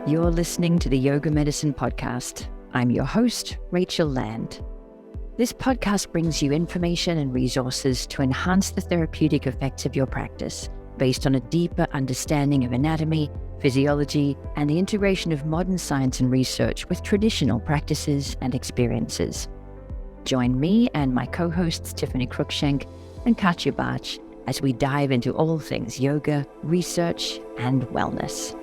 You're listening to the Yoga Medicine Podcast. I'm your host, Rachel Land. This podcast brings you information and resources to enhance the therapeutic effects of your practice based on a deeper understanding of anatomy, physiology, and the integration of modern science and research with traditional practices and experiences. Join me and my co-hosts Tiffany Cruikshank and Katya Bach as we dive into all things yoga, research, and wellness.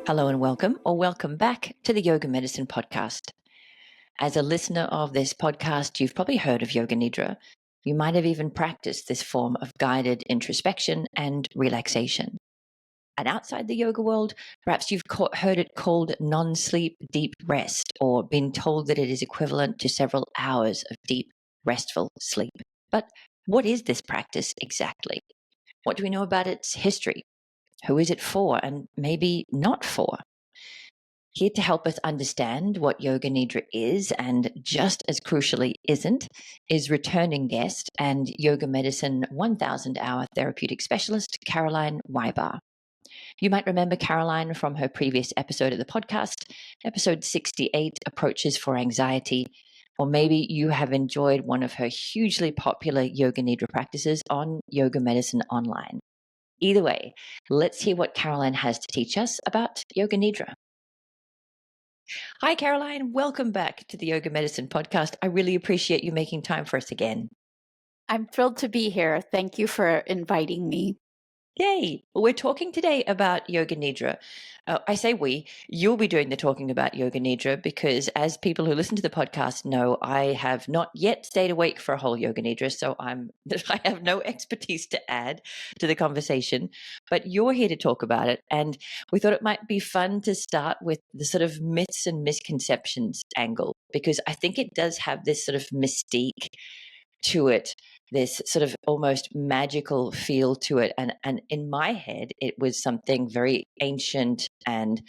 Hello and welcome, or welcome back to the Yoga Medicine Podcast. As a listener of this podcast, you've probably heard of Yoga Nidra. You might have even practiced this form of guided introspection and relaxation. And outside the yoga world, perhaps you've heard it called non-sleep deep rest, or been told that it is equivalent to several hours of deep, restful sleep. But what is this practice exactly? What do we know about its history? Who is it for, and maybe not for? Here to help us understand what Yoga Nidra is, and just as crucially isn't, is returning guest and Yoga Medicine 1000-hour therapeutic specialist, Caroline Wybar. You might remember Caroline from her previous episode of the podcast, episode 68, Approaches for Anxiety, or maybe you have enjoyed one of her hugely popular Yoga Nidra practices on Yoga Medicine Online. Either way, let's hear what Caroline has to teach us about Yoga Nidra. Hi, Caroline. Welcome back to the Yoga Medicine Podcast. I really appreciate you making time for us again. I'm thrilled to be here. Thank you for inviting me. Yay! Well, we're talking today about Yoga Nidra. I say we, you'll be doing the talking about Yoga Nidra because as people who listen to the podcast know, I have not yet stayed awake for a whole Yoga Nidra, so I have no expertise to add to the conversation, but you're here to talk about it. And we thought it might be fun to start with the sort of myths and misconceptions angle, because I think it does have this sort of mystique to it, this sort of almost magical feel to it. And in my head, it was something very ancient and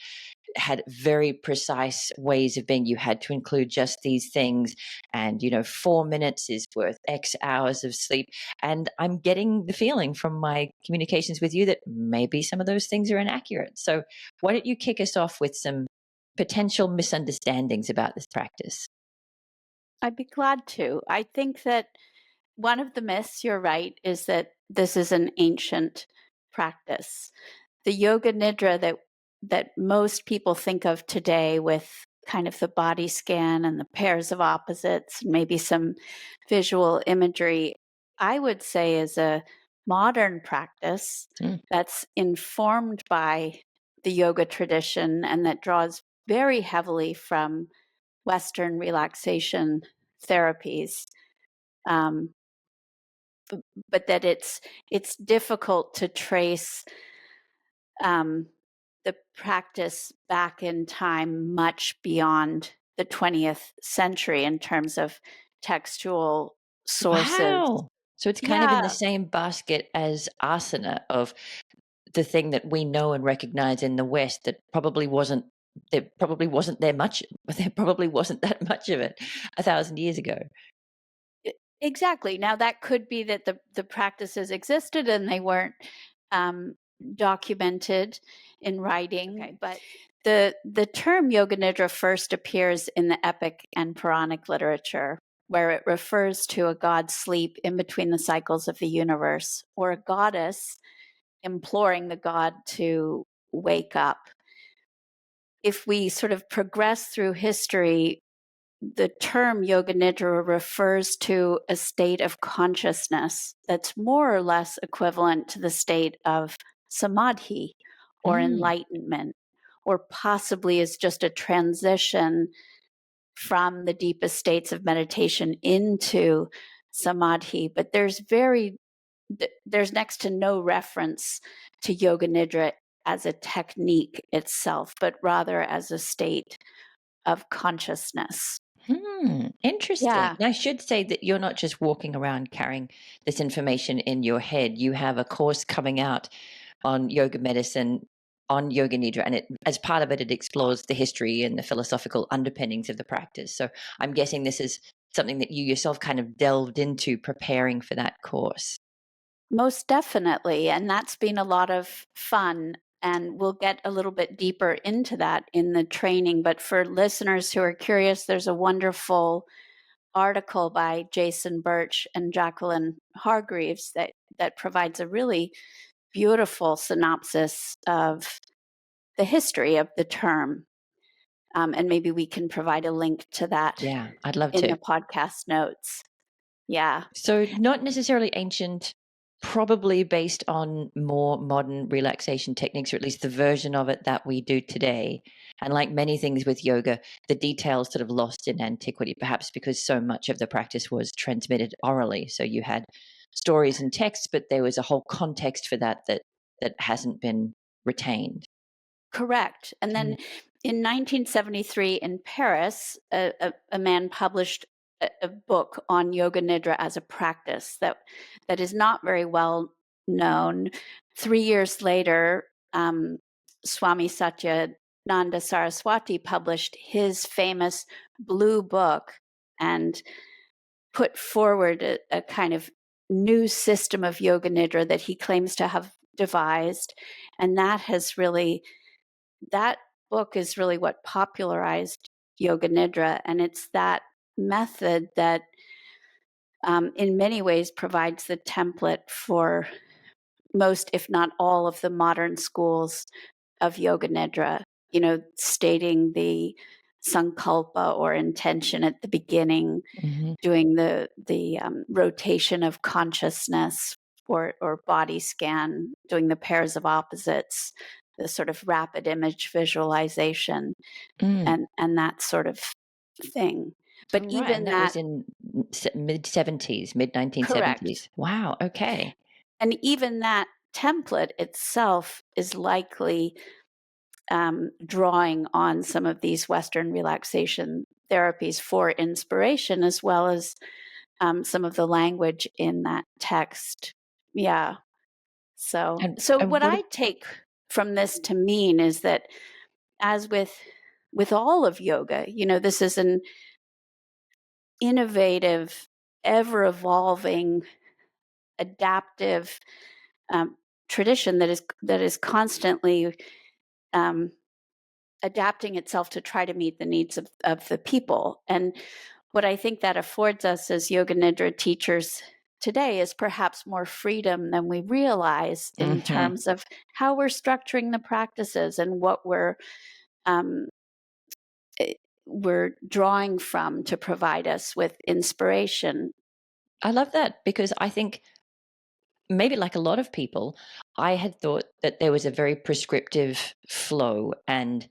had very precise ways of being. You had to include just these things. And, 4 minutes is worth X hours of sleep. And I'm getting the feeling from my communications with you that maybe some of those things are inaccurate. So why don't you kick us off with some potential misunderstandings about this practice? I'd be glad to. I think that one of the myths, you're right, is that this is an ancient practice. The Yoga Nidra that most people think of today with kind of the body scan and the pairs of opposites, and maybe some visual imagery, I would say is a modern practice that's informed by the yoga tradition and that draws very heavily from Western relaxation therapies, but that it's difficult to trace the practice back in time much beyond the 20th century in terms of textual sources. Wow. So it's kind of in the same basket as asana, of the thing that we know and recognize in the West that probably wasn't that much of it 1,000 years ago. Exactly. Now that could be that the practices existed and they weren't documented in writing. Okay. But the term Yoga Nidra first appears in the epic and Puranic literature, where it refers to a god's sleep in between the cycles of the universe, or a goddess imploring the god to wake up. If we sort of progress through history, the term Yoga Nidra refers to a state of consciousness that's more or less equivalent to the state of samadhi or enlightenment, or possibly is just a transition from the deepest states of meditation into samadhi. But there's next to no reference to Yoga Nidra as a technique itself, but rather as a state of consciousness. Interesting. Yeah. I should say that you're not just walking around carrying this information in your head. You have a course coming out on yoga medicine, on Yoga Nidra, and as part of it, it explores the history and the philosophical underpinnings of the practice. So I'm guessing this is something that you yourself kind of delved into preparing for that course. Most definitely. And that's been a lot of fun. And we'll get a little bit deeper into that in the training. But for listeners who are curious, there's a wonderful article by Jason Birch and Jacqueline Hargreaves that provides a really beautiful synopsis of the history of the term. And maybe we can provide a link to that I'd love in to. the podcast notes. Yeah. So not necessarily ancient, probably based on more modern relaxation techniques, or at least the version of it that we do today. And like many things with yoga, the details sort of lost in antiquity, perhaps because so much of the practice was transmitted orally. So you had stories and texts, but there was a whole context for that hasn't been retained. Correct. And then in 1973 in Paris, a man published a book on Yoga Nidra as a practice that is not very well known. 3 years later, Swami Satyananda Saraswati published his famous Blue Book and put forward a kind of new system of Yoga Nidra that he claims to have devised. And that book is really what popularized Yoga Nidra. And it's that method that, in many ways, provides the template for most, if not all, of the modern schools of Yoga Nidra, stating the sankalpa or intention at the beginning, doing the rotation of consciousness or body scan, doing the pairs of opposites, the sort of rapid image visualization, and that sort of thing. But even and that was in mid-70s, mid-1970s. correct. Wow, okay. And even that template itself is likely drawing on some of these Western relaxation therapies for inspiration, as well as some of the language in that text. Yeah. So what I take from this to mean is that, as with all of yoga, this is an innovative, ever evolving, adaptive tradition that is constantly adapting itself to try to meet the needs of the people. And what I think that affords us as Yoga Nidra teachers today is perhaps more freedom than we realize in terms of how we're structuring the practices and what we're drawing from to provide us with inspiration. I love that, because I think maybe like a lot of people, I had thought that there was a very prescriptive flow and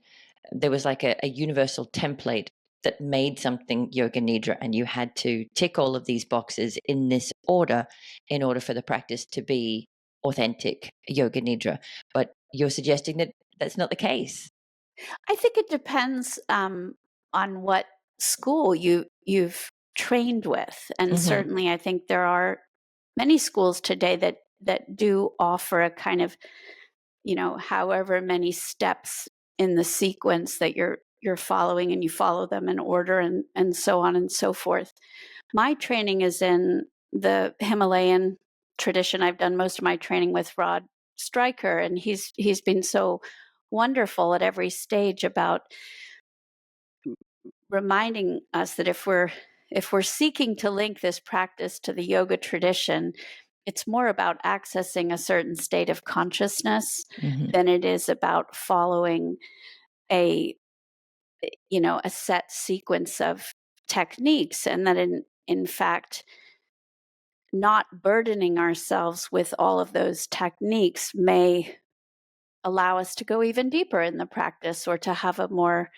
there was like a universal template that made something Yoga Nidra, and you had to tick all of these boxes in this order in order for the practice to be authentic Yoga Nidra. But you're suggesting that that's not the case. I think it depends on what school you've trained with, and certainly I think there are many schools today that do offer a kind of, however many steps in the sequence that you're following, and you follow them in order, and so on and so forth. My training is in the Himalayan tradition. I've done most of my training with Rod Stryker, and he's been so wonderful at every stage about reminding us that if we're seeking to link this practice to the yoga tradition, it's more about accessing a certain state of consciousness than it is about following a a set sequence of techniques, and that in fact, not burdening ourselves with all of those techniques may allow us to go even deeper in the practice, or to have a more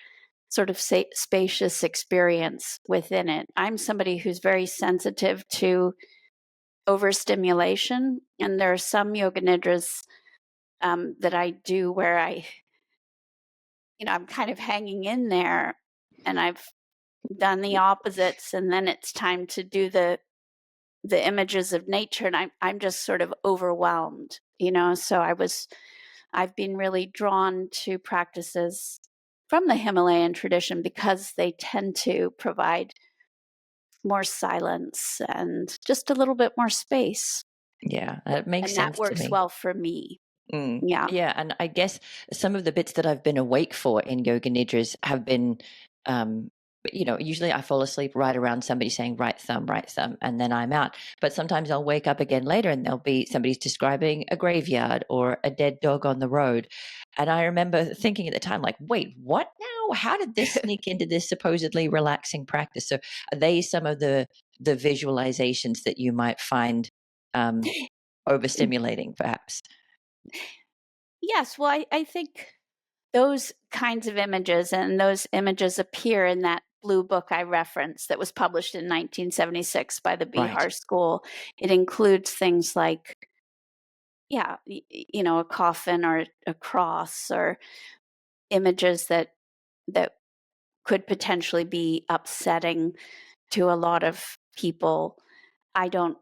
sort of spacious experience within it. I'm somebody who's very sensitive to overstimulation, and there are some yoga nidras that I do where I'm kind of hanging in there, and I've done the opposites, and then it's time to do the images of nature, and I'm just sort of overwhelmed, So I've been really drawn to practices from the Himalayan tradition because they tend to provide more silence and just a little bit more space. Yeah, that makes And sense that to works me. well for me. Yeah. Yeah, and I guess some of the bits that I've been awake for in Yoga Nidras have been, um, usually I fall asleep right around somebody saying right thumb, and then I'm out. But sometimes I'll wake up again later and there'll be somebody's describing a graveyard or a dead dog on the road. And I remember thinking at the time, like, wait, what now? How did this sneak into this supposedly relaxing practice? So are they some of the visualizations that you might find overstimulating, perhaps? Yes. Well, I think those kinds of images, and those images appear in that blue book I referenced that was published in 1976 by the Right. Bihar School. It includes things like, a coffin or a cross, or images that could potentially be upsetting to a lot of people. I don't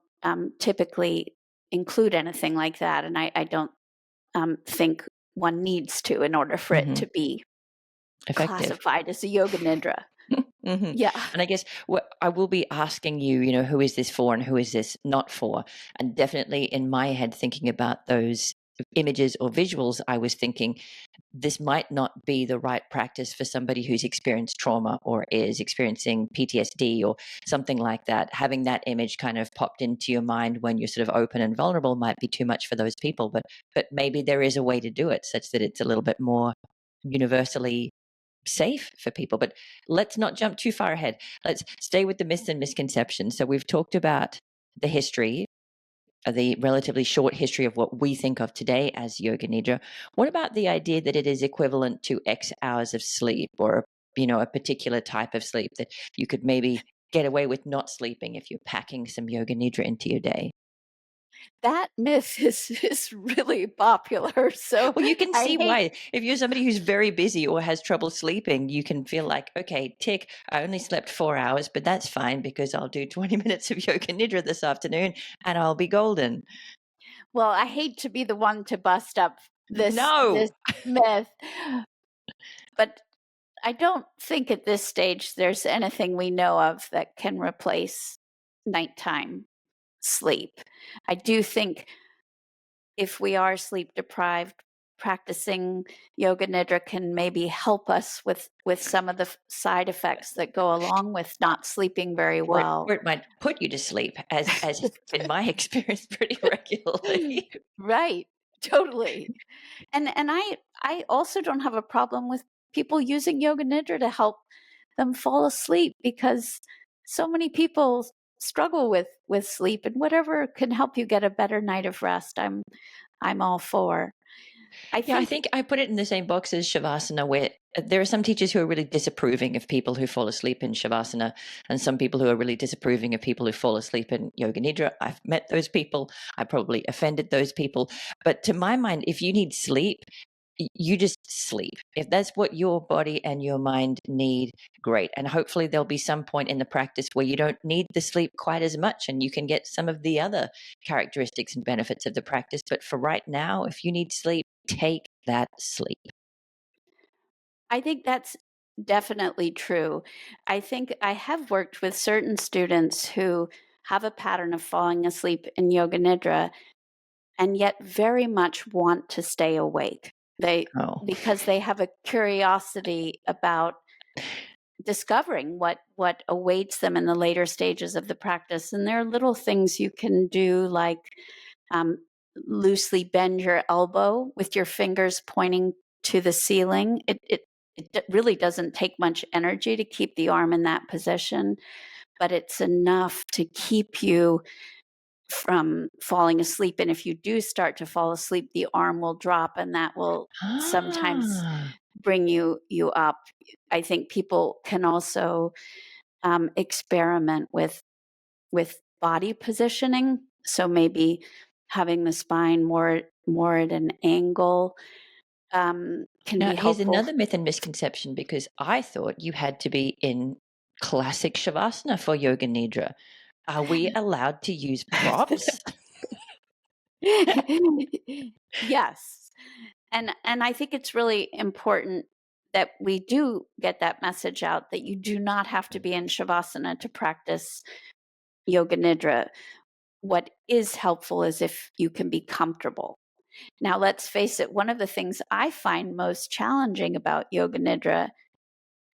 typically include anything like that, and I don't think one needs to in order for it Hmm. to be Effective. classified as a yoga nidra. Hmm. Yeah. And I guess what I will be asking you, who is this for and who is this not for? And definitely in my head, thinking about those images or visuals, I was thinking this might not be the right practice for somebody who's experienced trauma or is experiencing PTSD or something like that. Having that image kind of popped into your mind when you're sort of open and vulnerable might be too much for those people. But maybe there is a way to do it such that it's a little bit more universally safe for people. But let's not jump too far ahead. Let's stay with the myths and misconceptions. So we've talked about the history, the relatively short history of what we think of today as yoga nidra. What about the idea that it is equivalent to X hours of sleep, or a particular type of sleep that you could maybe get away with not sleeping if you're packing some yoga nidra into your day? That myth is really popular. So Well, you can I see hate why. If you're somebody who's very busy or has trouble sleeping, you can feel like, okay, tick, I only slept 4 hours, but that's fine because I'll do 20 minutes of yoga nidra this afternoon and I'll be golden. well, I hate to be the one to bust up this No. myth, but I don't think at this stage there's anything we know of that can replace nighttime sleep. I do think if we are sleep deprived, practicing yoga nidra can maybe help us with some of the side effects that go along with not sleeping very Or it, well. or it might put you to sleep, as has been my experience pretty regularly. Right, totally. And I also don't have a problem with people using yoga nidra to help them fall asleep, because so many people struggle with sleep, and whatever can help you get a better night of rest, I'm all for. I Yeah, I think think I put it in the same box as Shavasana, where there are some teachers who are really disapproving of people who fall asleep in Shavasana, and some people who are really disapproving of people who fall asleep in Yoga Nidra. I've met those people. I probably offended those people. But to my mind, if you need sleep, you just sleep. If that's what your body and your mind need, great. And hopefully there'll be some point in the practice where you don't need the sleep quite as much and you can get some of the other characteristics and benefits of the practice. But for right now, if you need sleep, take that sleep. I think that's definitely true. I think I have worked with certain students who have a pattern of falling asleep in yoga nidra and yet very much want to stay awake. They Oh, Because they have a curiosity about discovering what awaits them in the later stages of the practice. And there are little things you can do, like um, loosely bend your elbow with your fingers pointing to the ceiling. It really doesn't take much energy to keep the arm in that position, but it's enough to keep you from falling asleep. And if you do start to fall asleep, the arm will drop, and that will sometimes ah, bring you up. I think people can also experiment with body positioning. So maybe having the spine more at an angle can now be here's helpful. another myth and misconception because I thought you had to be in classic Shavasana for Yoga Nidra. Are we allowed to use props? Yes. And I think it's really important that we do get that message out, that you do not have to be in shavasana to practice yoga nidra. What is helpful is if you can be comfortable. Now, let's face it, one of the things I find most challenging about Yoga Nidra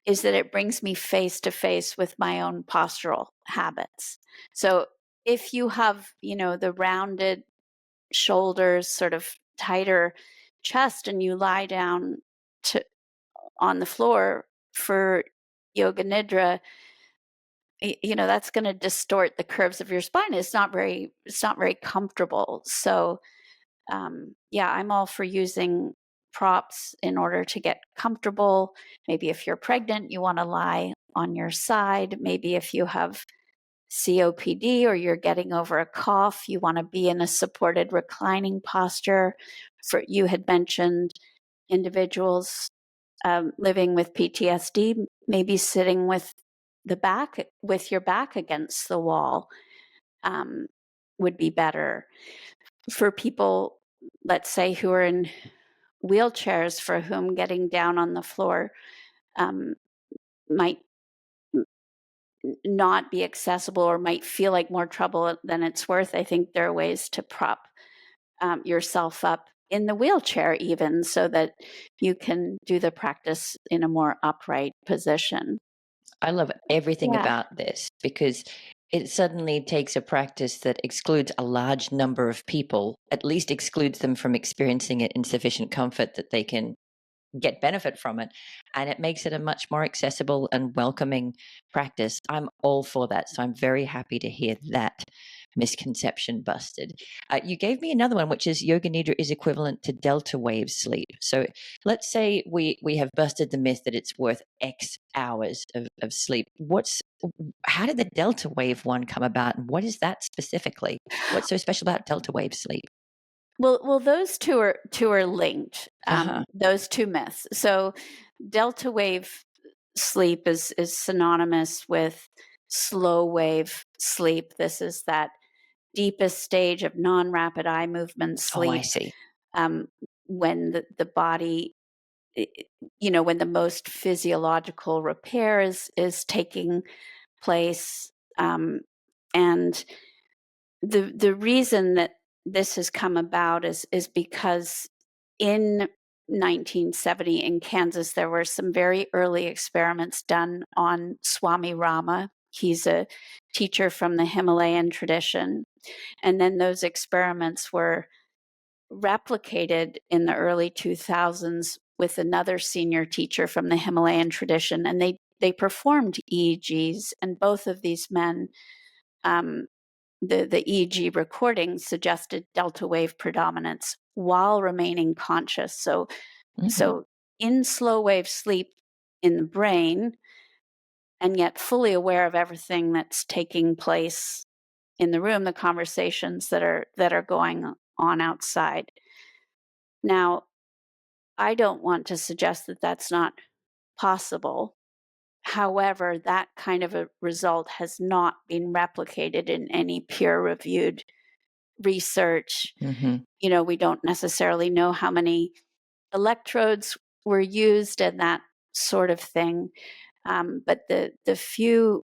is that it brings me face to face with my own postural habits. So if you have, the rounded shoulders, sort of tighter chest, and you lie down on the floor for Yoga Nidra, that's going to distort the curves of your spine. It's not very comfortable. So I'm all for using props in order to get comfortable. Maybe if you're pregnant, you want to lie on your side. Maybe if you have COPD or you're getting over a cough, you want to be in a supported reclining posture. You had mentioned individuals living with PTSD, maybe sitting with your back against the wall would be better. For people, let's say, who are in wheelchairs, for whom getting down on the floor might not be accessible or might feel like more trouble than it's worth, I think there are ways to prop yourself up in the wheelchair even, so that you can do the practice in a more upright position. I love everything Yeah. about this, because it suddenly takes a practice that excludes a large number of people, at least excludes them from experiencing it in sufficient comfort that they can get benefit from it, and it makes it a much more accessible and welcoming practice. I'm all for that, so I'm very happy to hear that misconception busted. You gave me another one, which is Yoga Nidra is equivalent to delta wave sleep. So let's say we have busted the myth that it's worth X hours of sleep. How did the delta wave one come about, and what is that specifically? What's so special about delta wave sleep? Well, those two are linked. Those two myths. So, delta wave sleep is synonymous with slow wave sleep. This is that deepest stage of non-rapid eye movement sleep. Oh, I see. When the body, when the most physiological repair is taking place, and the reason that this has come about is because in 1970 in Kansas, there were some very early experiments done on Swami Rama. He's a teacher from the Himalayan tradition. And then those experiments were replicated in the early 2000s with another senior teacher from the Himalayan tradition. And they performed EEGs, and both of these men, the EEG recording suggested delta wave predominance while remaining conscious. So in slow wave sleep in the brain, and yet fully aware of everything that's taking place in the room, the conversations that are going on outside. Now, I don't want to suggest that that's not possible. However, that kind of a result has not been replicated in any peer-reviewed research. We don't necessarily know how many electrodes were used and that sort of thing. But the few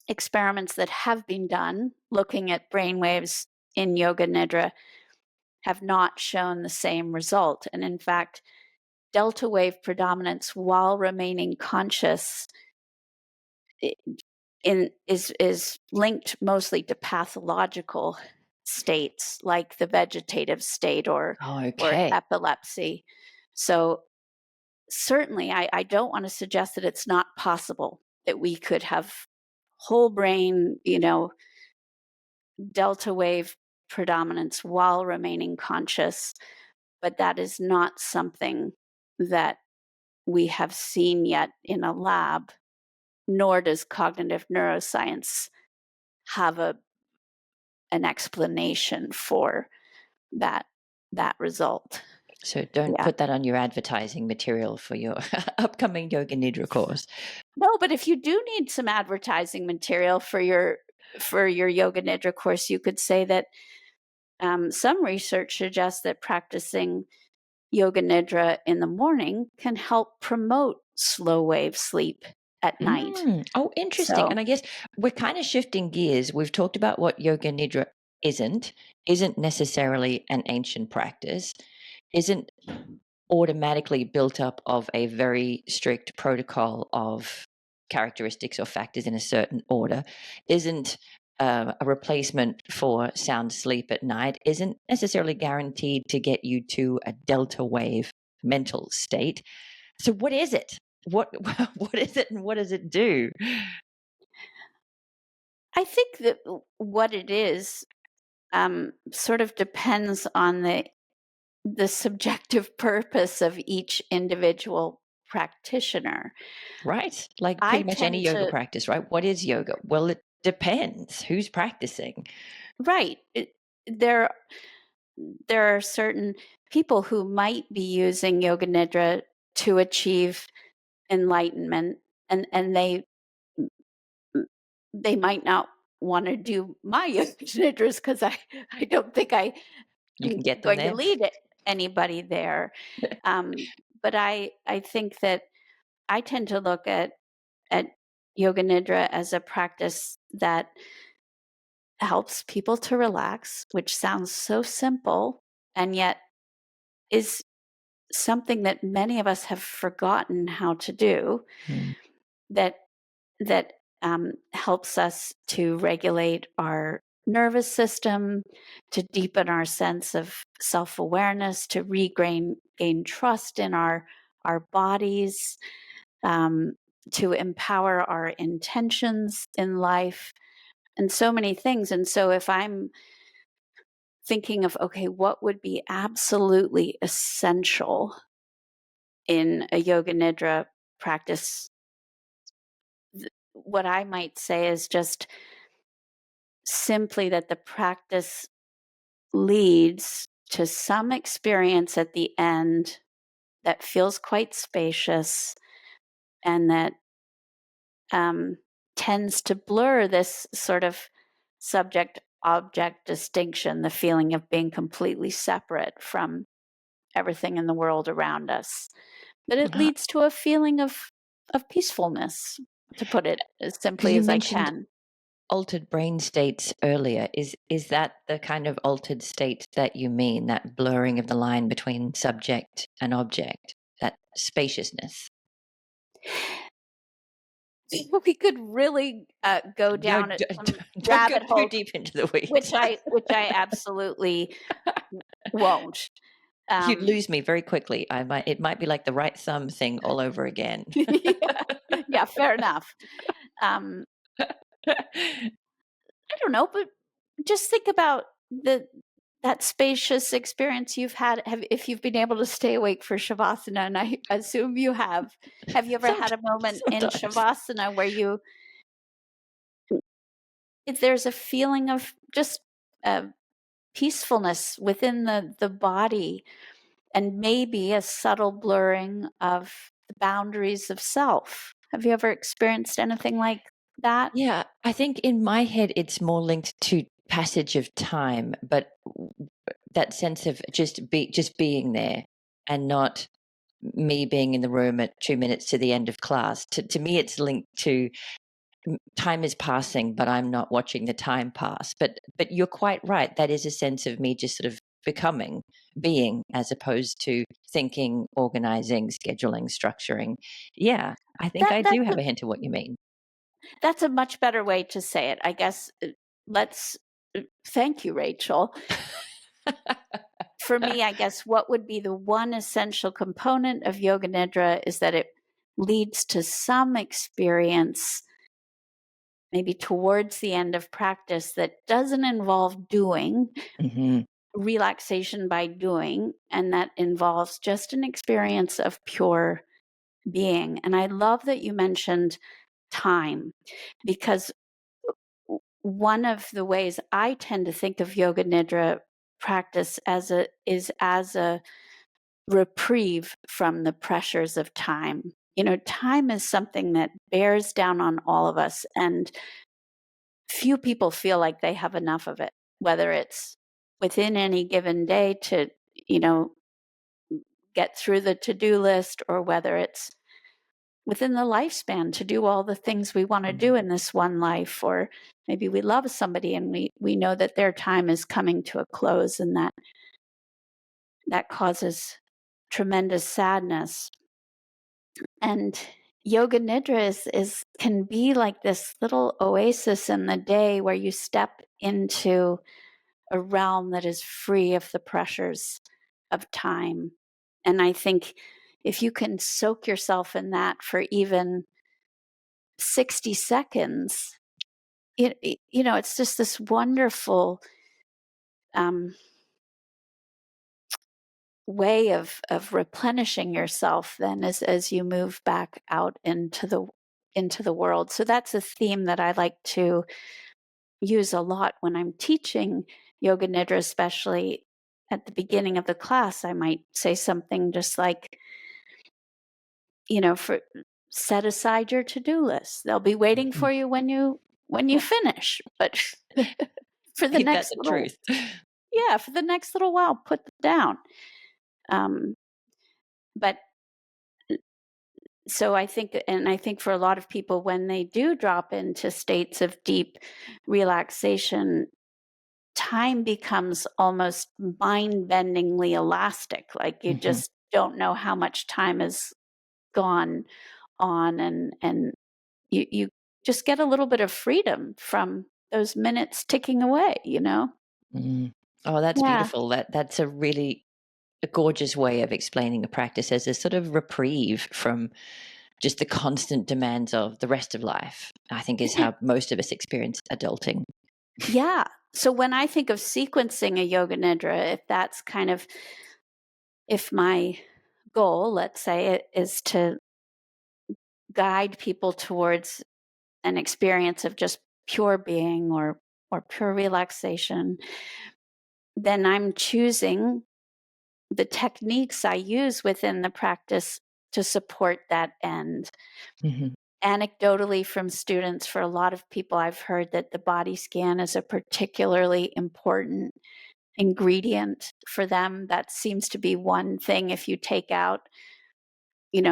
experiments that have been done looking at brainwaves in Yoga Nidra have not shown the same result. And in fact, delta wave predominance while remaining conscious is linked mostly to pathological states like the vegetative state or epilepsy. So certainly I don't want to suggest that it's not possible that we could have whole brain, delta wave predominance while remaining conscious, but that is not something that we have seen yet in a lab, nor does cognitive neuroscience have an explanation for that result. So don't put that on your advertising material for your upcoming Yoga Nidra course. No, but if you do need some advertising material for your Yoga Nidra course, you could say that some research suggests that practicing Yoga Nidra in the morning can help promote slow wave sleep at night. Oh, interesting. And I guess we're kind of shifting gears. We've talked about what Yoga Nidra isn't necessarily an ancient practice, isn't automatically built up of a very strict protocol of characteristics or factors in a certain order, isn't a replacement for sound sleep at night, isn't necessarily guaranteed to get you to a delta wave mental state. So what is it? What what is it, and what does it do? I think that what it is sort of depends on the subjective purpose of each individual practitioner. Right? Like I pretty much any tend yoga to, practice, right? What is yoga? Well, it depends who's practicing. right. There, there are certain people who might be using Yoga Nidra to achieve enlightenment, and they might not want to do my Yoga Nidras because I don't think I You am can get them going to there. lead anybody there. But I think that I tend to look at Yoga Nidra as a practice that helps people to relax, which sounds so simple and yet is something that many of us have forgotten how to do. Mm. That that helps us to regulate our nervous system, to deepen our sense of self-awareness, to gain trust in our bodies, um, to empower our intentions in life, and so many things. And so if I'm thinking of, okay, what would be absolutely essential in a Yoga Nidra practice, what I might say is just simply that the practice leads to some experience at the end that feels quite spacious and that tends to blur this sort of subject object distinction, the feeling of being completely separate from everything in the world around us. But it leads to a feeling of peacefulness, to put it as Because simply you as I mentioned can. altered brain states earlier. Is that the kind of altered state that you mean, that blurring of the line between subject and object, that spaciousness? We could really go No, down some don't go rabbit too holes, deep into the weeds. which I absolutely won't. You'd Um, lose me very quickly. It might be like the right thumb thing all over again. yeah, fair enough. Um, I don't know, but just think about that spacious experience you've had. If you've been able to stay awake for shavasana, and I assume you have. Have you ever had a moment in Sometimes. shavasana where if there's a feeling of just uh, peacefulness within the body, and maybe a subtle blurring of the boundaries of self? Have you ever experienced anything like that? Yeah, I think in my head it's more linked to passage of time, but that sense of just being there and not me being in the room at 2 minutes to the end of class. To me, it's linked to time is passing, but I'm not watching the time pass. But you're quite right. That is a sense of me just sort of becoming, being, as opposed to thinking, organizing, scheduling, structuring. Yeah, I think That I that's do a have a hint of what you mean. that's a much better way to say it, I guess. Let's thank you, Rachel. For me, I guess what would be the one essential component of Yoga Nidra is that it leads to some experience, maybe towards the end of practice, that doesn't involve doing, Hmm. relaxation by doing, and that involves just an experience of pure being. And I love that you mentioned time, because one of the ways I tend to think of Yoga Nidra practice is as a reprieve from the pressures of time. You know, time is something that bears down on all of us, and few people feel like they have enough of it, whether it's within any given day to, you know, get through the to-do list, or whether it's within the lifespan to do all the things we want to do in this one life. Or maybe we love somebody and we know that their time is coming to a close, and that causes tremendous sadness. And Yoga Nidra is can be like this little oasis in the day where you step into a realm that is free of the pressures of time. And I think if you can soak yourself in that for even 60 seconds, it's just this wonderful way of replenishing yourself then as you move back out into the world. So that's a theme that I like to use a lot when I'm teaching Yoga Nidra, especially at the beginning of the class. I might say something just like, for set aside your to-do list. They'll be waiting for you when you finish. But for the next little truth. Yeah, for the next little while, put them down. But so I think for a lot of people, when they do drop into states of deep relaxation, time becomes almost mind-bendingly elastic. Like you just don't know how much time has gone on, and you just get a little bit of freedom from those minutes ticking away, Oh, that's Yeah. beautiful. That's a really a gorgeous way of explaining a practice as a sort of reprieve from just the constant demands of the rest of life, I think is how most of us experience adulting. Yeah. So when I think of sequencing a Yoga Nidra, if my goal, let's say, is to guide people towards an experience of just pure being or pure relaxation, then I'm choosing the techniques I use within the practice to support that end. Anecdotally from students, for a lot of people, I've heard that the body scan is a particularly important ingredient for them. That seems to be one thing if you take out,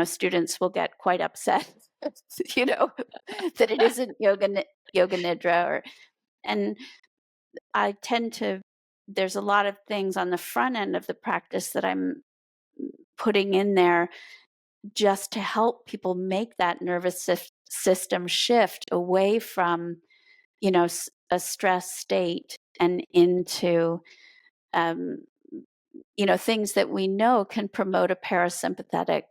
students will get quite upset, that it isn't yoga nidra. And I tend to, there's a lot of things on the front end of the practice that I'm putting in there just to help people make that nervous system shift away from, a stress state and into, things that we know can promote a parasympathetic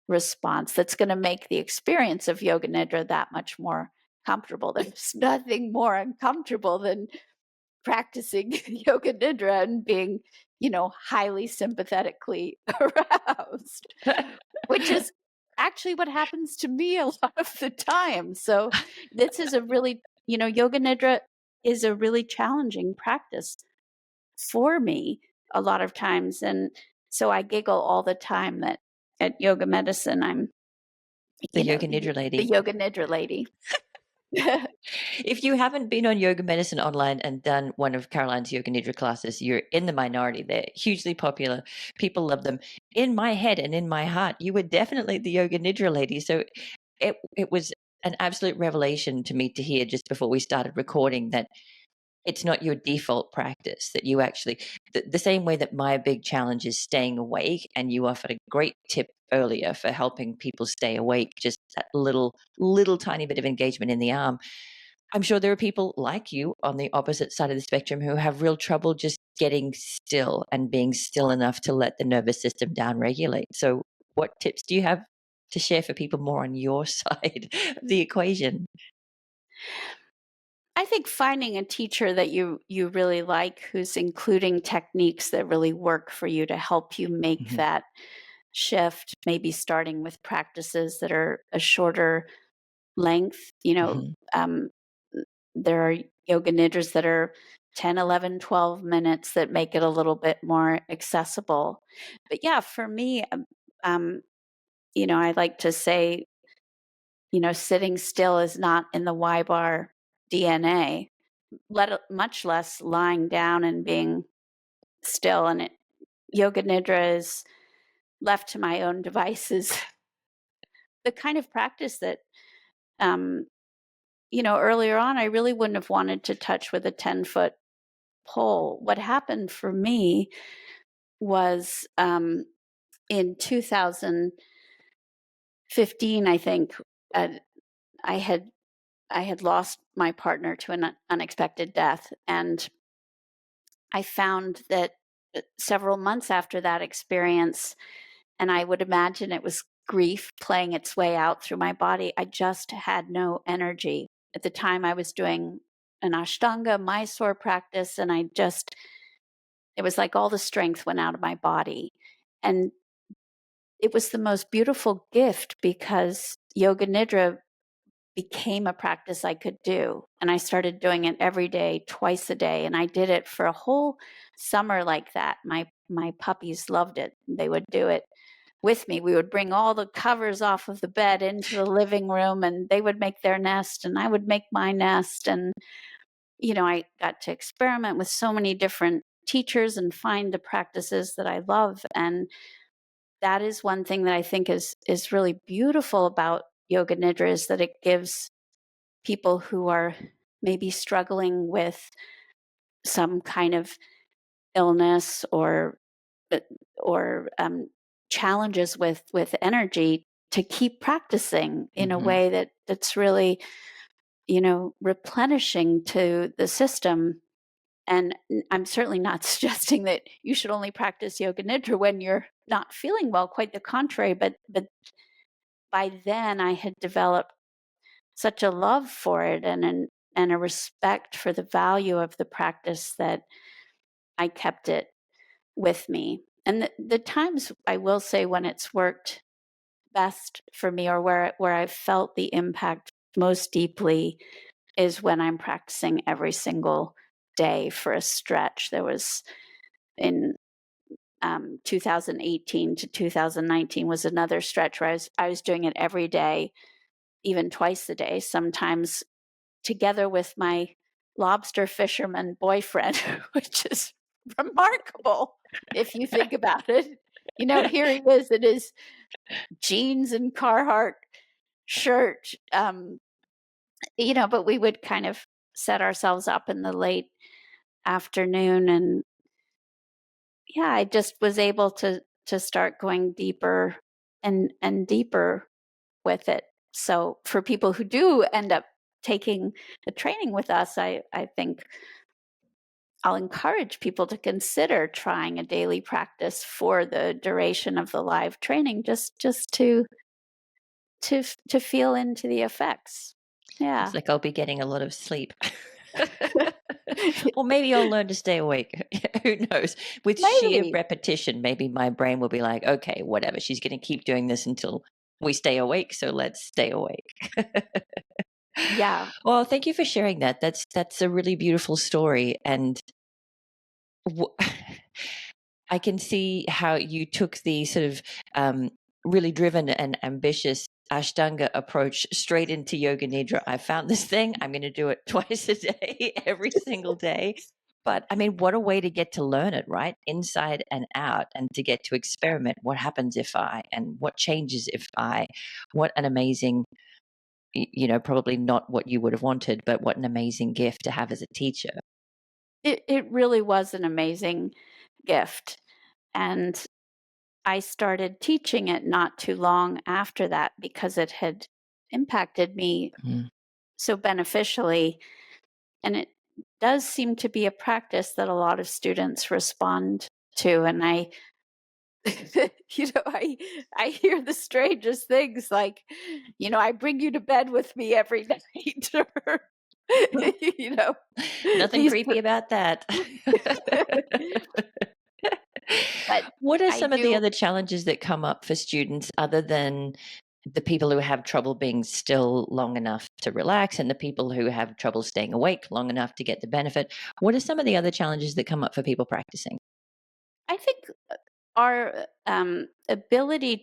response that's going to make the experience of Yoga Nidra that much more comfortable. There's nothing more uncomfortable than practicing Yoga Nidra and being, highly sympathetically aroused, which is actually what happens to me a lot of the time. So this is a really, Yoga Nidra is a really challenging practice for me a lot of times. And so I giggle all the time that at Yoga Medicine, I'm The Yoga Nidra lady. The Yoga Nidra lady. If you haven't been on Yoga Medicine online and done one of Caroline's Yoga Nidra classes, you're in the minority. They're hugely popular. People love them. In my head and in my heart, you were definitely the Yoga Nidra lady. So it was an absolute revelation to me to hear just before we started recording that it's not your default practice, that you actually, the same way that my big challenge is staying awake, and you offered a great tip earlier for helping people stay awake, just that little tiny bit of engagement in the arm. I'm sure there are people like you on the opposite side of the spectrum who have real trouble just getting still and being still enough to let the nervous system down regulate. So what tips do you have to share for people more on your side of the equation? I think finding a teacher that you really like, who's including techniques that really work for you to help you make that shift, maybe starting with practices that are a shorter length. There are Yoga Nidras that are 10, 11, 12 minutes that make it a little bit more accessible. But yeah, for me, I like to say, sitting still is not in the Wybar DNA, much less lying down and being still. And Yoga Nidra is left to my own devices. the kind of practice that, earlier on, I really wouldn't have wanted to touch with a 10-foot pole. What happened for me was in 2015, I think, I had lost my partner to an unexpected death, and I found that several months after that experience, and I would imagine it was grief playing its way out through my body, I just had no energy. At the time, I was doing an Ashtanga Mysore practice, and it was like all the strength went out of my body. And it was the most beautiful gift because Yoga Nidra became a practice I could do. And I started doing it every day, twice a day. And I did it for a whole summer like that. My puppies loved it. They would do it with me. We would bring all the covers off of the bed into the living room, and they would make their nest and I would make my nest. And, I got to experiment with so many different teachers and find the practices that I love. And that is one thing that I think is really beautiful about Yoga Nidra, is that it gives people who are maybe struggling with some kind of illness or challenges with energy to keep practicing in a way that's really, replenishing to the system. And I'm certainly not suggesting that you should only practice Yoga Nidra when you're not feeling well. Quite the contrary. But by then, I had developed such a love for it and a respect for the value of the practice that I kept it with me. And the times, I will say, when it's worked best for me, or where I've felt the impact most deeply, is when I'm practicing every single day for a stretch. There was in 2018 to 2019 was another stretch where I was doing it every day, even twice a day, sometimes together with my lobster fisherman boyfriend, which is remarkable if you think about it. Here he is in his jeans and Carhartt shirt, but we would kind of set ourselves up in the late afternoon. And yeah, I just was able to start going deeper and deeper with it. So for people who do end up taking the training with us, I think I'll encourage people to consider trying a daily practice for the duration of the live training, just to feel into the effects. Yeah. It's like I'll be getting a lot of sleep. Or maybe I'll learn to stay awake. Who knows? With sheer repetition, maybe my brain will be like, okay, whatever. She's going to keep doing this until we stay awake. So let's stay awake. Yeah. Well, thank you for sharing that. That's a really beautiful story. And I can see how you took the sort of really driven and ambitious Ashtanga approach straight into Yoga Nidra. I found this thing. I'm going to do it twice a day, every single day. But I mean, what a way to get to learn it, right? Inside and out, and to get to experiment. What happens if I, and what changes if I? What an amazing, probably not what you would have wanted, but what an amazing gift to have as a teacher. It really was an amazing gift. And I started teaching it not too long after that because it had impacted me so beneficially. And it does seem to be a practice that a lot of students respond to. And I hear the strangest things, like, I bring you to bed with me every night. Or, Nothing creepy about that. But what are some of the other challenges that come up for students, other than the people who have trouble being still long enough to relax and the people who have trouble staying awake long enough to get the benefit? What are some of the other challenges that come up for people practicing? I think our ability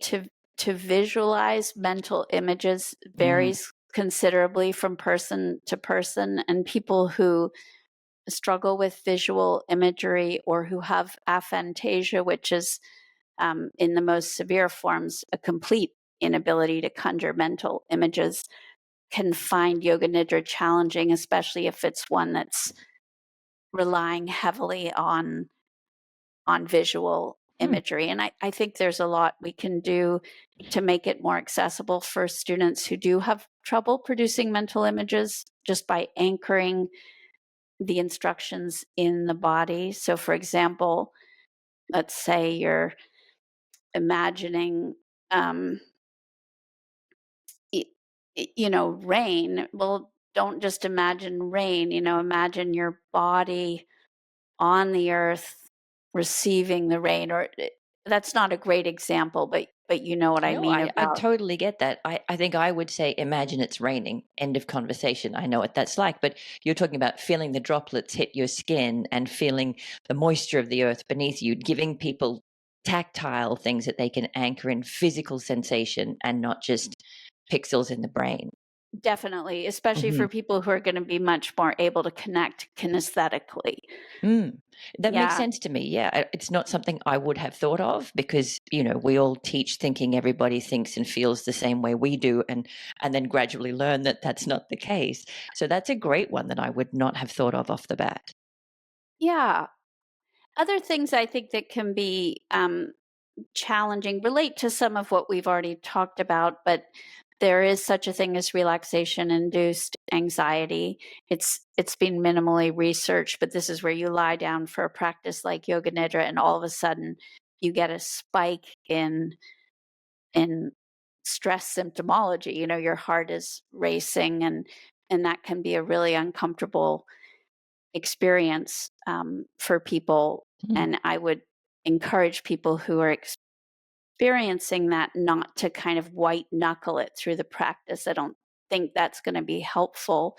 to visualize mental images varies considerably from person to person, and people who struggle with visual imagery or who have aphantasia, which is in the most severe forms a complete inability to conjure mental images can find Yoga Nidra challenging, especially if it's one that's relying heavily on visual imagery. And I think there's a lot we can do to make it more accessible for students who do have trouble producing mental images, just by anchoring the instructions in the body. So, for example, let's say you're imagining, rain. Well, don't just imagine rain, imagine your body on the earth receiving the rain. Or that's not a great example, but you know what I No, mean I about. totally get that. I think I would say, imagine it's raining. End of conversation. I know what that's like. But you're talking about feeling the droplets hit your skin and feeling the moisture of the earth beneath you, giving people tactile things that they can anchor in physical sensation and not just pixels in the brain. Definitely, especially Mhm. for people who are going to be much more able to connect kinesthetically. That makes Yeah, sense to me. Yeah, it's not something I would have thought of because, we all teach thinking everybody thinks and feels the same way we do, and then gradually learn that that's not the case. So that's a great one that I would not have thought of off the bat. yeah. Other things I think that can be challenging relate to some of what we've already talked about, but there is such a thing as relaxation-induced anxiety. It's been minimally researched, but this is where you lie down for a practice like Yoga Nidra, and all of a sudden you get a spike in stress symptomology. Your heart is racing, and that can be a really uncomfortable experience for people. Mm. And I would encourage people who are experiencing that not to kind of white knuckle it through the practice. I don't think that's going to be helpful.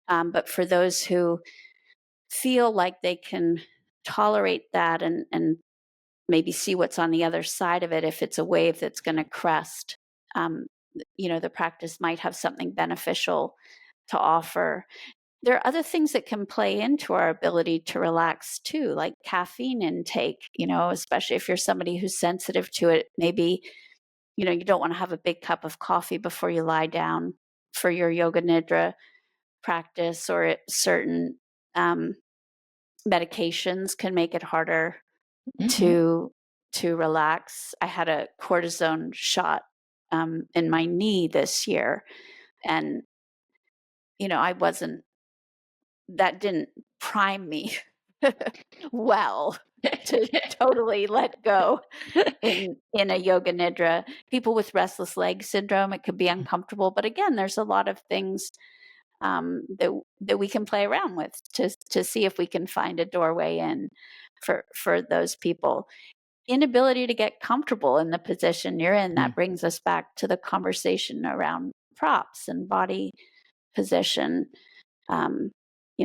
But for those who feel like they can tolerate that, and maybe see what's on the other side of it, if it's a wave that's going to crest, um, the practice might have something beneficial to offer. There are other things that can play into our ability to relax too, like caffeine intake, especially if you're somebody who's sensitive to it. Maybe, you don't want to have a big cup of coffee before you lie down for your Yoga Nidra practice, or certain medications can make it harder Mhm. to relax. I had a cortisone shot in my knee this year, and I wasn't. That didn't prime me well to totally let go in a Yoga Nidra. People with restless leg syndrome, it could be uncomfortable, but again, there's a lot of things that we can play around with to see if we can find a doorway in for those people. Inability to get comfortable in the position you're in, that brings us back to the conversation around props and body position. Um,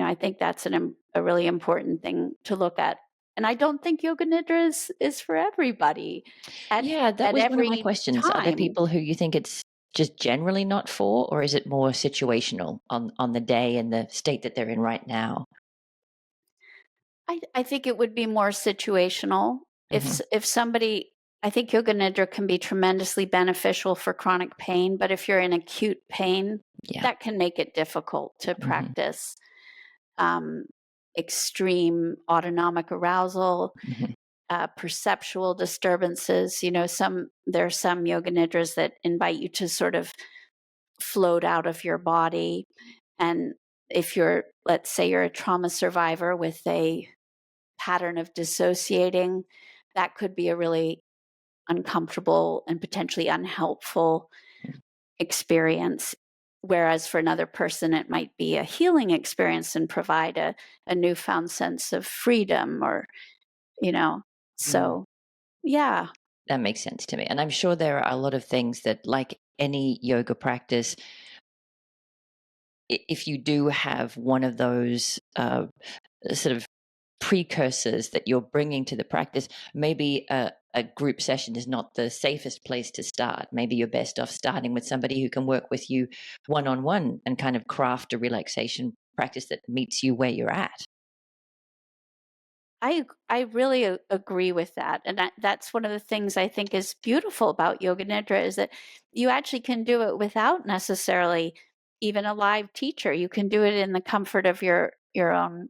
I think that's a really important thing to look at. And I don't think Yoga Nidra is for everybody Yeah, that at was one of my every questions. Are there time. people who you think it's just generally not for, or is it more situational on the day and the state that they're in right now? I think it would be more situational. Mhm. If somebody, I think Yoga Nidra can be tremendously beneficial for chronic pain, but if you're in acute pain, Yeah. that can make it difficult to Mhm. practice. Um, Extreme autonomic arousal, Mhm. perceptual disturbances. There are some Yoga Nidras that invite you to sort of float out of your body. And if let's say you're a trauma survivor with a pattern of dissociating, that could be a really uncomfortable and potentially unhelpful experience. Whereas for another person, it might be a healing experience and provide a newfound sense of freedom, or, Mm. so yeah. That makes sense to me. And I'm sure there are a lot of things that, like any yoga practice, if you do have one of those sort of precursors that you're bringing to the practice, maybe a group session is not the safest place to start. Maybe you're best off starting with somebody who can work with you one on one and kind of craft a relaxation practice that meets you where you're at. I really agree with that, and that's one of the things I think is beautiful about Yoga Nidra is that you actually can do it without necessarily even a live teacher. You can do it in the comfort of your own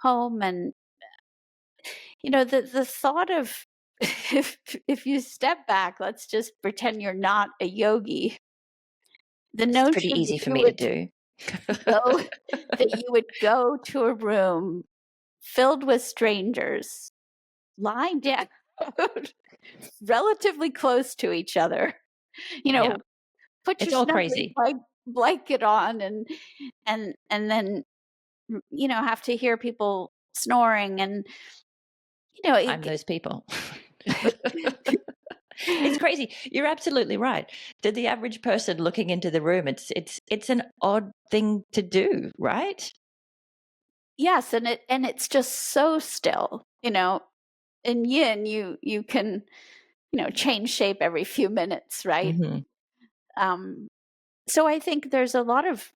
home, and the thought of if you step back, let's just pretend you're not a yogi. The It's pretty notion easy for me to do. go that you would go to a room filled with strangers, lie down relatively close to each other, you Yeah, know, put it's your all snuggly crazy. blanket on and then have to hear people snoring and I'm those people. It's crazy. You're absolutely right. To the average person looking into the room, it's an odd thing to do, right? yes, and it's just so still, in yin you can change shape every few minutes, right? Hmm. um so I think there's a lot of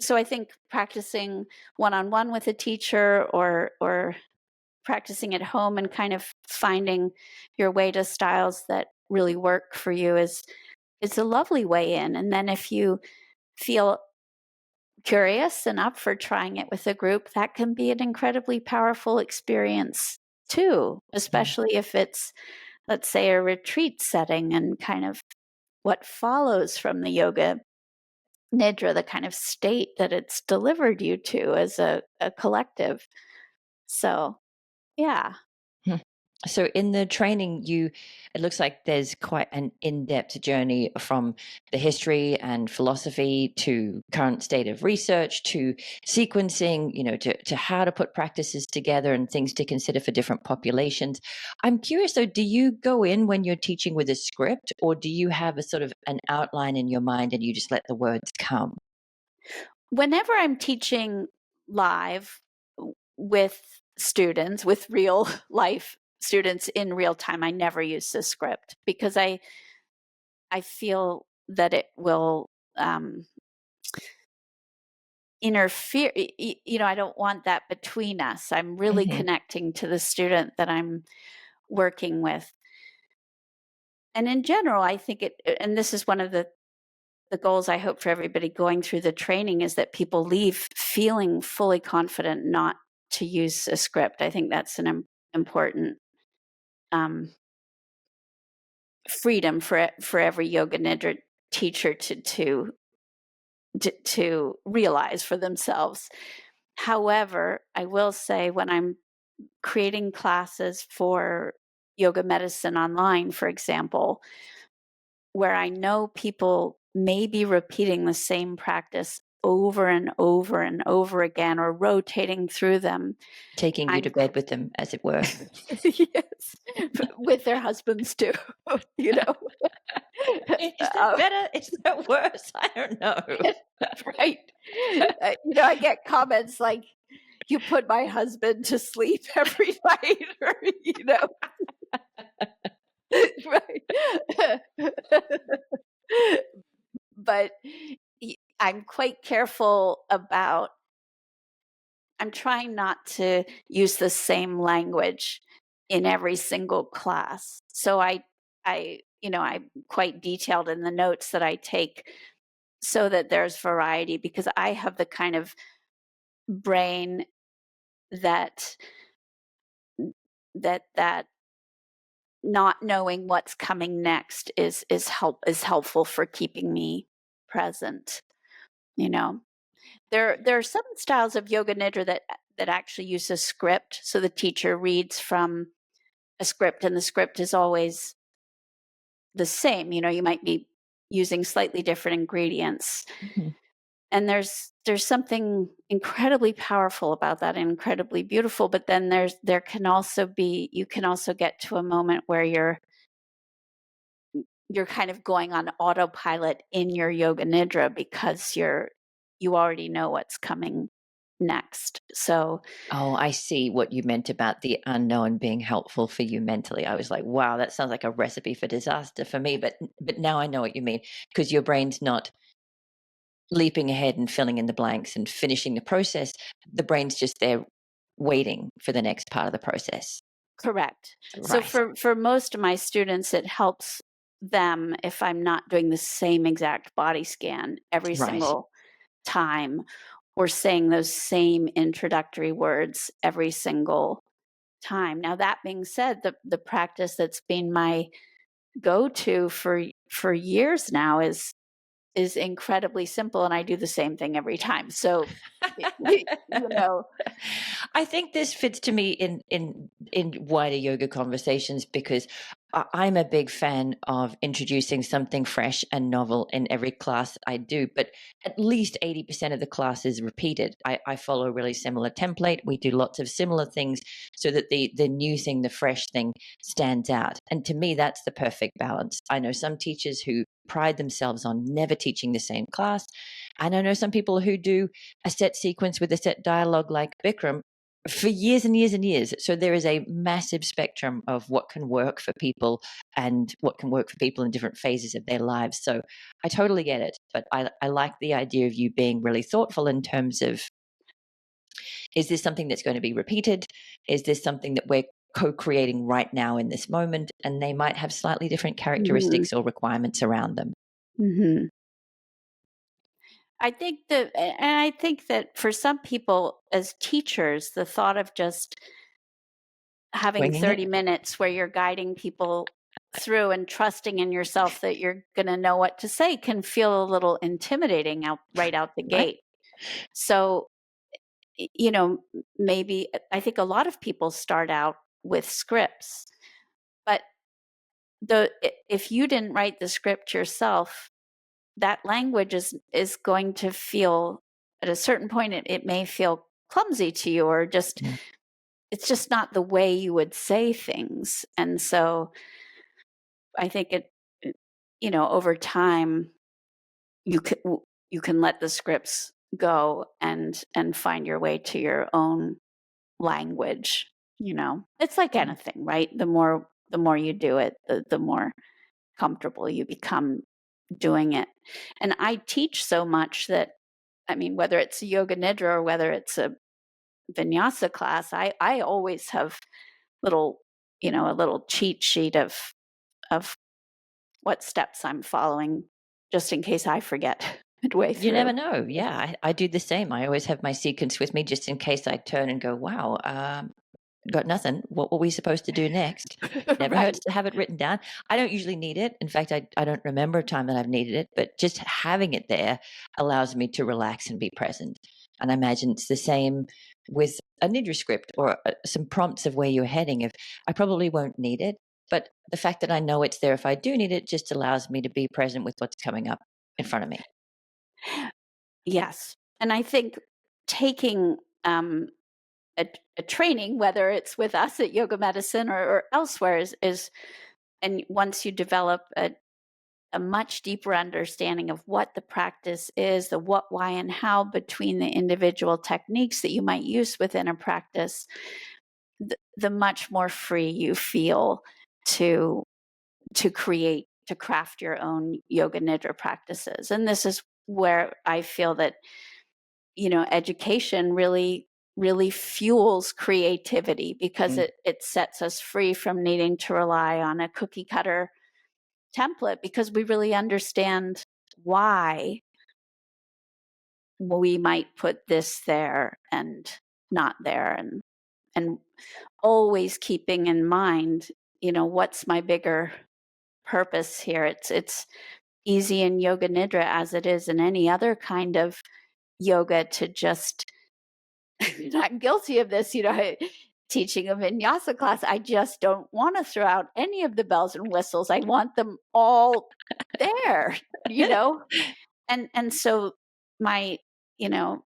so I think practicing one-on-one with a teacher or practicing at home and kind of finding your way to styles that really work for you is a lovely way in. And then if you feel curious and up for trying it with a group, that can be an incredibly powerful experience too, especially if it's, let's say, a retreat setting and kind of what follows from the yoga nidra, the kind of state that it's delivered you to as a collective. So, yeah. Hmm. So in the training, it looks like there's quite an in-depth journey from the history and philosophy to current state of research to sequencing, to how to put practices together and things to consider for different populations. I'm curious though, do you go in when you're teaching with a script, or do you have a sort of an outline in your mind and you just let the words come? Whenever I'm teaching live with students, with real life students in real time, I never use the script because I feel that it will interfere. I don't want that between us. I'm really Hmm. connecting to the student that I'm working with. And in general, I think and this is one of the goals I hope for everybody going through the training is that people leave feeling fully confident not to use a script. I think that's an important um, freedom for every yoga nidra teacher to realize for themselves. However, I will say when I'm creating classes for yoga medicine online, for example, where I know people may be repeating the same practice over and over and over again or rotating through them. Taking you to I'm bed with them, as it were. yes, with their husbands too, you know. Is that Uh, better? Is that worse? I don't know. right. I get comments like, you put my husband to sleep every night, or, right. But I'm quite careful about, I'm trying not to use the same language in every single class. So I'm quite detailed in the notes that I take so that there's variety because I have the kind of brain that that not knowing what's coming next is helpful for keeping me present, you know. There are some styles of yoga nidra that actually use a script, so the teacher reads from a script and the script is always the same. You might be using slightly different ingredients. Mhm. And there's something incredibly powerful about that, and incredibly beautiful, but then there can also be, you can also get to a moment where you're kind of going on autopilot in your yoga nidra because you already know what's coming next. So Oh, I see what you meant about the unknown being helpful for you mentally. I was like, wow, that sounds like a recipe for disaster for me. But now I know what you mean because your brain's not leaping ahead and filling in the blanks and finishing the process. The brain's just there waiting for the next part of the process. Correct. So Right. for most of my students, it helps them if I'm not doing the same exact body scan every Right. single time, or saying those same introductory words every single time. Now, that being said, the practice that's been my go-to for years now is incredibly simple, and I do the same thing every time. So, you know, I think this fits to me in wider yoga conversations because I'm a big fan of introducing something fresh and novel in every class I do, but at least 80% of the class is repeated. I follow a really similar template. We do lots of similar things so that the new thing, the fresh thing stands out. And to me, that's the perfect balance. I know some teachers who pride themselves on never teaching the same class. And I know some people who do a set sequence with a set dialogue like Bikram for years and years and years. So there is a massive spectrum of what can work for people and what can work for people in different phases of their lives. So I totally get it. But I like the idea of you being really thoughtful in terms of, is this something that's going to be repeated? Is this something that we're co-creating right now in this moment? And they might have slightly different mhm, characteristics or requirements around them. mhm. I think that for some people as teachers, the thought of just having Winging it? 30 minutes where you're guiding people through and trusting in yourself that you're going to know what to say can feel a little intimidating right out the Right? gate. So, maybe I think a lot of people start out with scripts, but if you didn't write the script yourself, that language is going to feel at a certain point it may feel clumsy to you, or just Mm. it's just not the way you would say things. And so I think over time you can you can let the scripts go and find your way to your own language. It's like anything, right? The more you do it, the more comfortable you become doing it. And I teach so much that, I mean, whether it's a yoga nidra or whether it's a vinyasa class, I always have little, a little cheat sheet of what steps I'm following, just in case I forget midway You never through. know. Yeah, I do the same. I always have my sequence with me just in case I turn and go, wow, got nothing. What were we supposed to do next? Never hurts Right. to have it written down. I don't usually need it. In fact, I don't remember a time that I've needed it, but just having it there allows me to relax and be present. And I imagine it's the same with a Nidra script or some prompts of where you're heading. If I probably won't need it, but the fact that I know it's there if I do need it just allows me to be present with what's coming up in front of me. Yes. And I think taking a training, whether it's with us at Yoga Medicine or elsewhere, is and once you develop a much deeper understanding of what the practice is, the what, why, and how between the individual techniques that you might use within a practice, the much more free you feel to to craft your own yoga nidra practices. And this is where I feel that education really fuels creativity, because Mm. it sets us free from needing to rely on a cookie cutter template, because we really understand why we might put this there and not there, and always keeping in mind, what's my bigger purpose here. It's easy in yoga nidra, as it is in any other kind of yoga, to just I'm guilty of this, teaching a vinyasa class. I just don't want to throw out any of the bells and whistles. I want them all there, and so my, you know,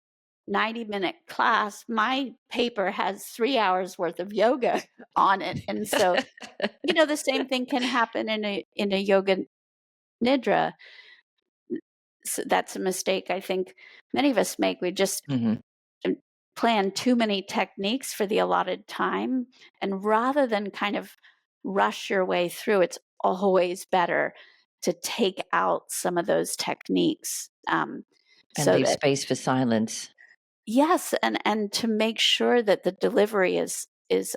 90-minute class, my paper has 3 hours worth of yoga on it. And so, the same thing can happen in a yoga nidra. So that's a mistake I think many of us make. We just Mhm. plan too many techniques for the allotted time. And rather than kind of rush your way through, it's always better to take out some of those techniques, And so leave that space for silence. Yes, and to make sure that the delivery is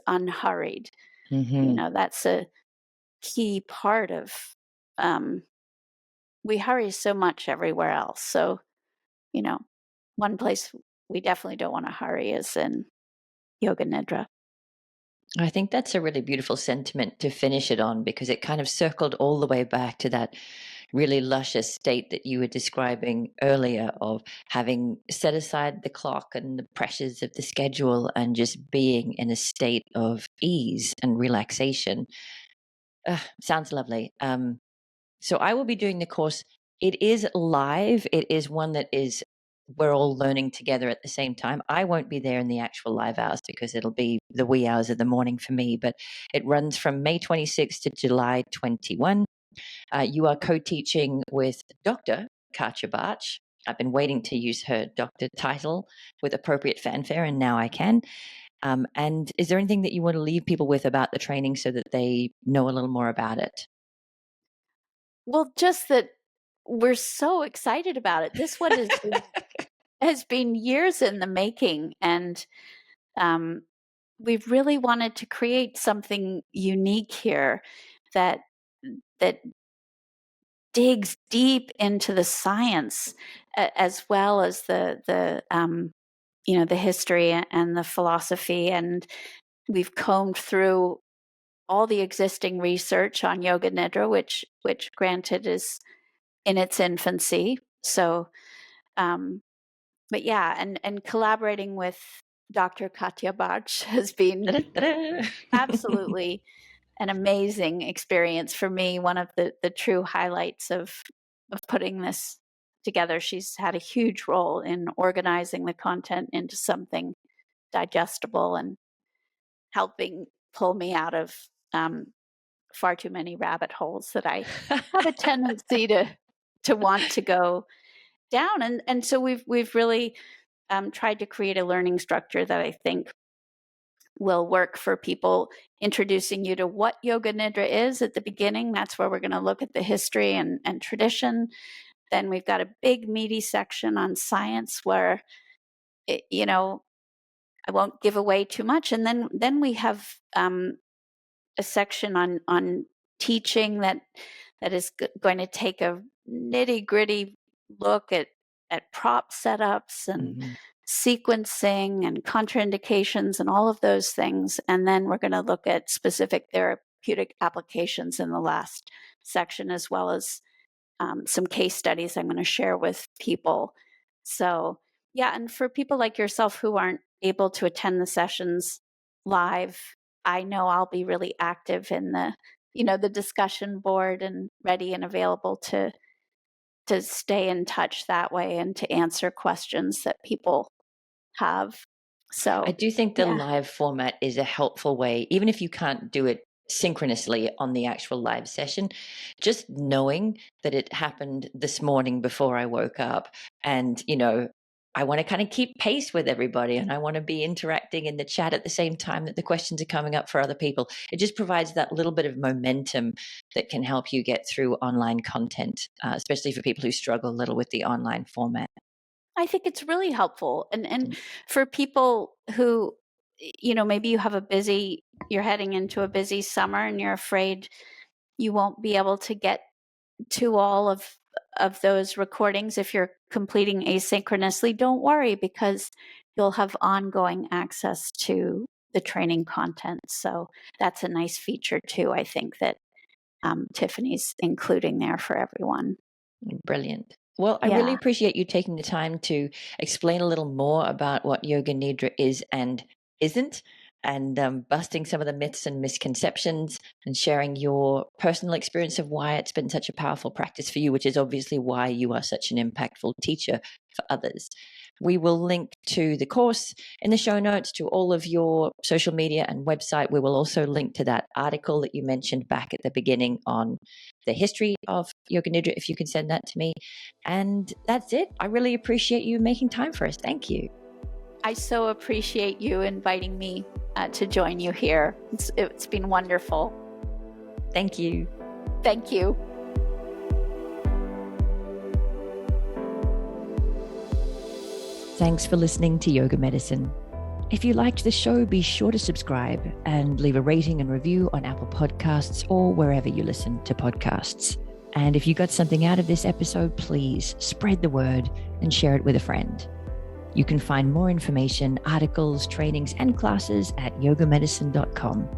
unhurried. Mm-hmm. That's a key part of, um, we hurry so much everywhere else. So, you know, one place we definitely don't want to hurry is in Yoga Nidra. I think that's a really beautiful sentiment to finish it on, because it kind of circled all the way back to that really luscious state that you were describing earlier, of having set aside the clock and the pressures of the schedule and just being in a state of ease and relaxation. Sounds lovely. So I will be doing the course. It is live. It is one that is, we're all learning together at the same time. I won't be there in the actual live hours because it'll be the wee hours of the morning for me, but it runs from May 26th to July 21. You are co-teaching with Dr. Katja Bartsch. I've been waiting to use her doctor title with appropriate fanfare, and now I can. And is there anything that you want to leave people with about the training so that they know a little more about it? Well, just that we're so excited about it. This one has been years in the making, and um, we've really wanted to create something unique here that that digs deep into the science, as well as the history and the philosophy. And we've combed through all the existing research on Yoga Nidra, which granted is in its infancy. So, but yeah, and collaborating with Dr. Katja Bartsch has been Ta-da, ta-da. absolutely an amazing experience for me. One of the true highlights of putting this together. She's had a huge role in organizing the content into something digestible and helping pull me out of far too many rabbit holes that I have a tendency to want to go down. And so we've really tried to create a learning structure that I think will work for people, introducing you to what Yoga Nidra is at the beginning. That's where we're going to look at the history and tradition. Then we've got a big meaty section on science where, I won't give away too much. And then we have a section on teaching that is going to take a nitty gritty look at prop setups and Mm-hmm. sequencing and contraindications and all of those things. And then we're going to look at specific therapeutic applications in the last section, as well as some case studies I'm going to share with people. So, yeah, and for people like yourself who aren't able to attend the sessions live, I know I'll be really active in the discussion board and ready and available to stay in touch that way and to answer questions that people have. I So, do think the yeah. live format is a helpful way, even if you can't do it synchronously on the actual live session, just knowing that it happened this morning before I woke up. And, I want to kind of keep pace with everybody, and I want to be interacting in the chat at the same time that the questions are coming up for other people. It just provides that little bit of momentum that can help you get through online content, especially for people who struggle a little with the online format. I think it's really helpful. And for people who, maybe you're heading into a busy summer and you're afraid you won't be able to get to all of those recordings if you're completing asynchronously, don't worry, because you'll have ongoing access to the training content. So that's a nice feature too, I think, that Tiffany's including there for everyone. Brilliant. Well, I really Yeah. appreciate you taking the time to explain a little more about what Yoga Nidra is and isn't, and busting some of the myths and misconceptions, and sharing your personal experience of why it's been such a powerful practice for you, which is obviously why you are such an impactful teacher for others. We will link to the course in the show notes, to all of your social media and website. We will also link to that article that you mentioned back at the beginning on the history of Yoga Nidra, if you can send that to me. And that's it. I really appreciate you making time for us. Thank you. I so appreciate you inviting me to join you here. It's been wonderful. Thank you. Thank you. Thanks for listening to Yoga Medicine. If you liked the show, be sure to subscribe and leave a rating and review on Apple Podcasts or wherever you listen to podcasts. And if you got something out of this episode, please spread the word and share it with a friend. You can find more information, articles, trainings, and classes at yogamedicine.com.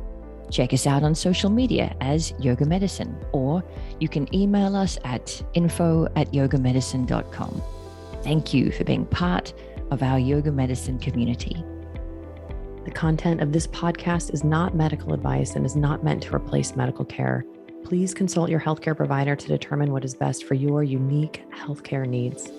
Check us out on social media as Yoga Medicine, or you can email us at info@yogamedicine.com. Thank you for being part of our Yoga Medicine community. The content of this podcast is not medical advice and is not meant to replace medical care. Please consult your healthcare provider to determine what is best for your unique healthcare needs.